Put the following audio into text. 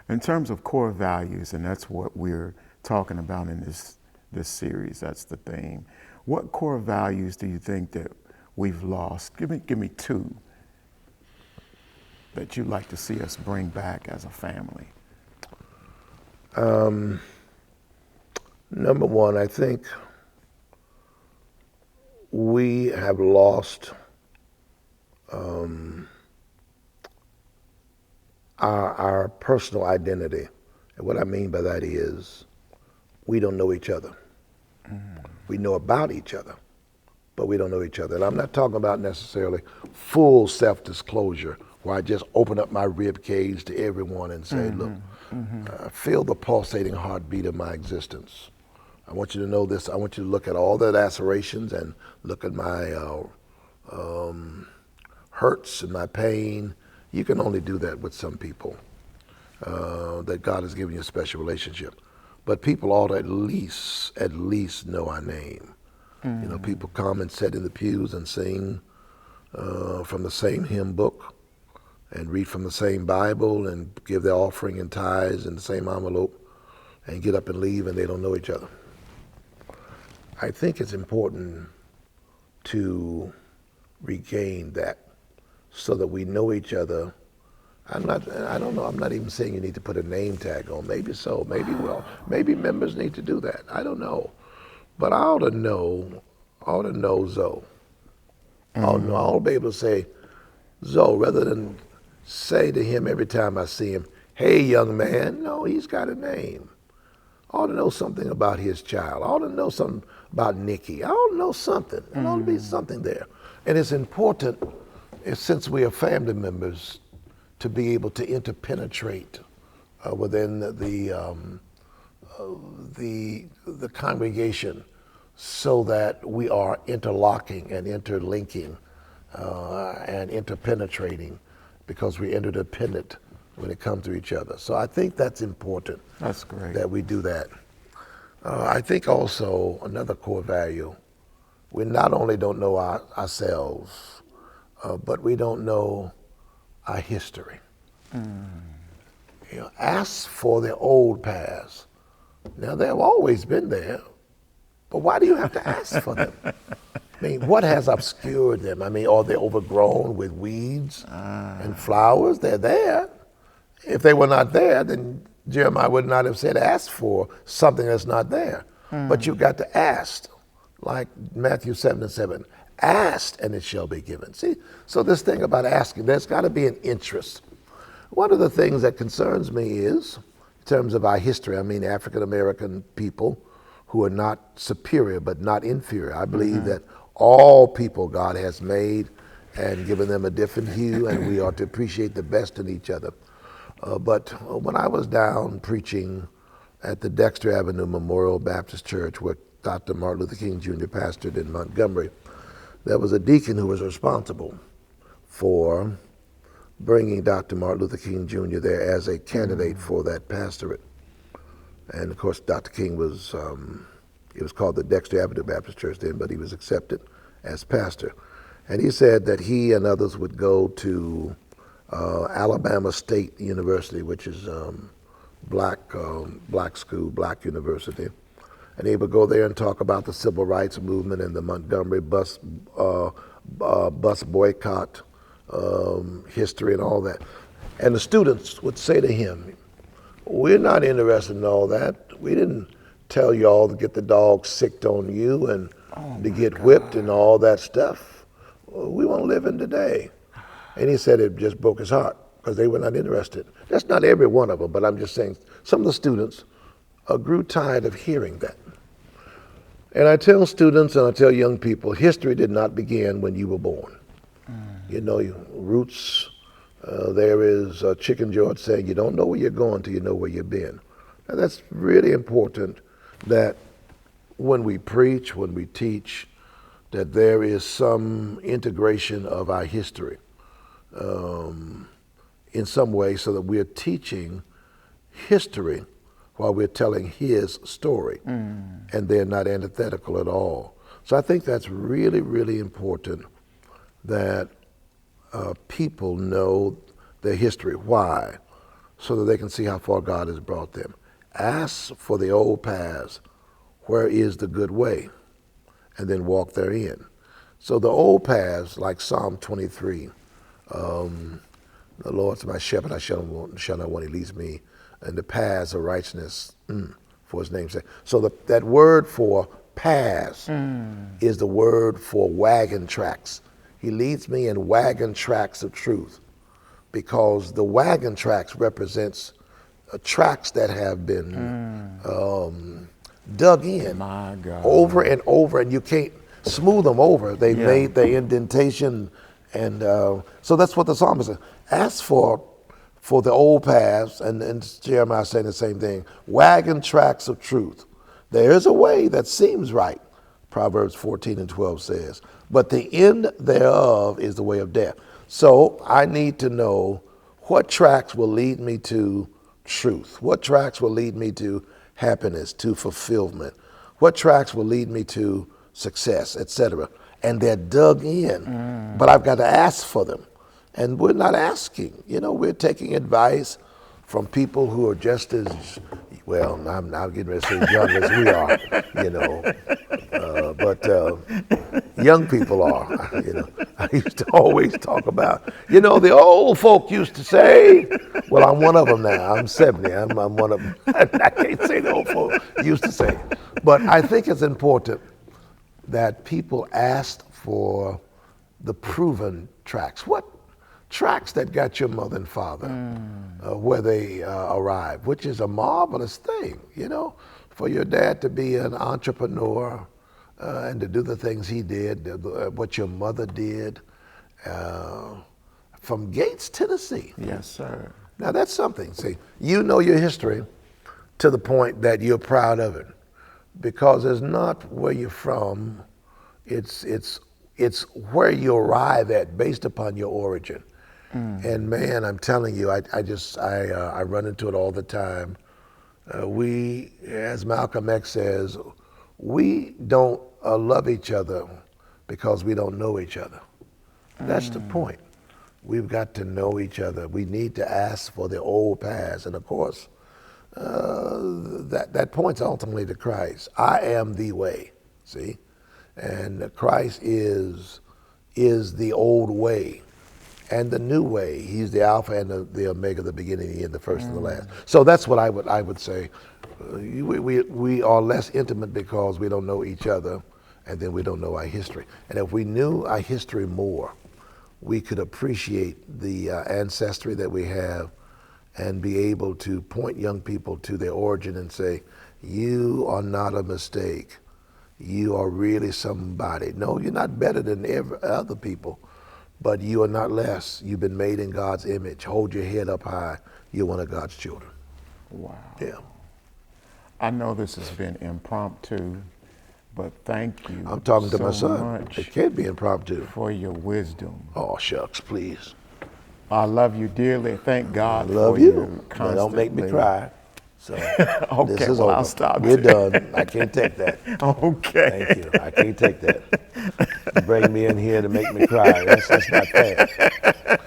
In terms of core values, and that's what we're talking about in this series, that's the theme. What core values do you think that we've lost? Give me two that you'd like to see us bring back as a family. Number one, I think we have lost our personal identity. And what I mean by that is we don't know each other. We know about each other, but we don't know each other. And I'm not talking about necessarily full self-disclosure, where I just open up my rib cage to everyone and say, look, feel the pulsating heartbeat of my existence. I want you to know this. I want you to look at all the lacerations and look at my hurts and my pain. You can only do that with some people that God has given you a special relationship. But people ought to at least know our name. You know, people come and sit in the pews and sing from the same hymn book and read from the same Bible and give their offering and tithes in the same envelope and get up and leave, and they don't know each other. I think it's important to regain that so that we know each other. I don't know, I'm not even saying you need to put a name tag on. Maybe so, maybe members need to do that. I don't know. But I ought to know Zoe. I ought to be able to say Zoe rather than say to him every time I see him, hey, young man. No, he's got a name. I ought to know something about his child. I ought to know something about Nikki. I ought to know something. There ought to be something there. And it's important, since we are family members, to be able to interpenetrate within the congregation so that we are interlocking and interlinking and interpenetrating because we're interdependent when it comes to each other. So I think that's important. That's great. That we do that. I think also another core value, we not only don't know ourselves, but we don't know our history. You know, ask for the old past. Now, they've always been there, but why do you have to ask for them? I mean, what has obscured them? I mean, are they overgrown with weeds and flowers? They're there. If they were not there, then Jeremiah would not have said ask for something that's not there. But you've got to ask, like Matthew 7:7. Ask and it shall be given. See, so this thing about asking, there's got to be an interest. One of the things that concerns me is, in terms of our history, I mean African American people who are not superior but not inferior. I believe that all people God has made and given them a different hue, and we ought to appreciate the best in each other. But when I was down preaching at the Dexter Avenue Memorial Baptist Church, where Dr. Martin Luther King Jr. pastored in Montgomery, there was a deacon who was responsible for bringing Dr. Martin Luther King Jr. there as a candidate for that pastorate. And of course, Dr. King was, it was called the Dexter Avenue Baptist Church then, but he was accepted as pastor. And he said that he and others would go to Alabama State University, which is black school, black university. And they would go there and talk about the civil rights movement and the Montgomery bus boycott history and all that. And the students would say to him, we're not interested in all that. We didn't tell y'all to get the dog sicked on you and to get whipped and all that stuff. We want to live in today. And he said it just broke his heart because they were not interested. That's not every one of them, but I'm just saying some of the students grew tired of hearing that. And I tell students and I tell young people, history did not begin when you were born. You know, your roots, there is Chicken George saying, you don't know where you're going till you know where you've been. And that's really important, that when we preach, when we teach, that there is some integration of our history in some way so that we're teaching history while we're telling his story, and they're not antithetical at all. So I think that's really, really important that people know their history. Why? so that they can see how far God has brought them. Ask for the old paths, where is the good way, and then walk therein. So the old paths, like Psalm 23, the Lord's my shepherd, I shall not want, he leads me in the paths of righteousness for his name's sake. So that word for paths is the word for wagon tracks. He leads me in wagon tracks of truth, because the wagon tracks represents tracks that have been dug in My God. over and over, and you can't smooth them over. They made the indentation, and so that's what the psalmist says. Ask for the old paths, and Jeremiah saying the same thing. Wagon tracks of truth. There is a way that seems right, Proverbs 14:12 says, but the end thereof is the way of death. So I need to know what tracks will lead me to truth, what tracks will lead me to happiness, to fulfillment, what tracks will lead me to success, etc. And they're dug in, but I've got to ask for them. And we're not asking, we're taking advice from people who are just as, well, I'm getting ready to say as young as we are, but young people are, I used to always talk about, the old folk used to say, well, I'm one of them now, I'm 70, I'm one of them, I can't say the old folk used to say. But I think it's important that people asked for the proven tracks. What tracks that got your mother and father where they arrived, which is a marvelous thing, for your dad to be an entrepreneur and to do the things he did, what your mother did, from Gates, Tennessee. Yes, sir. Now that's something. See, you know your history to the point that you're proud of it, because it's not where you're from, it's where you arrive at based upon your origin. And man, I'm telling you, I run into it all the time. We, as Malcolm X says, we don't love each other because we don't know each other. That's the point. We've got to know each other. We need to ask for the old paths. And of course, that points ultimately to Christ. I am the way, see? And Christ is the old way and the new way. He's the Alpha and the Omega, the beginning and the end, the first and the last. So that's what I would say. We are less intimate because we don't know each other, and then we don't know our history. And if we knew our history more, we could appreciate the ancestry that we have and be able to point young people to their origin and say, you are not a mistake. You are really somebody. No, you're not better than other people, but you are not less. You've been made in God's image. Hold your head up high. You're one of God's children. Wow. Yeah. I know this has been impromptu, but thank you. I'm talking to my so son. much It can't be impromptu. for your wisdom. Oh, shucks, please. I love you dearly. Thank God I love for you. constantly. Don't make me cry. So Okay, this is well, over. I'll stop. We're done. I can't take that. Okay. Thank you. I can't take that. You bring me in here to make me cry. That's not fair.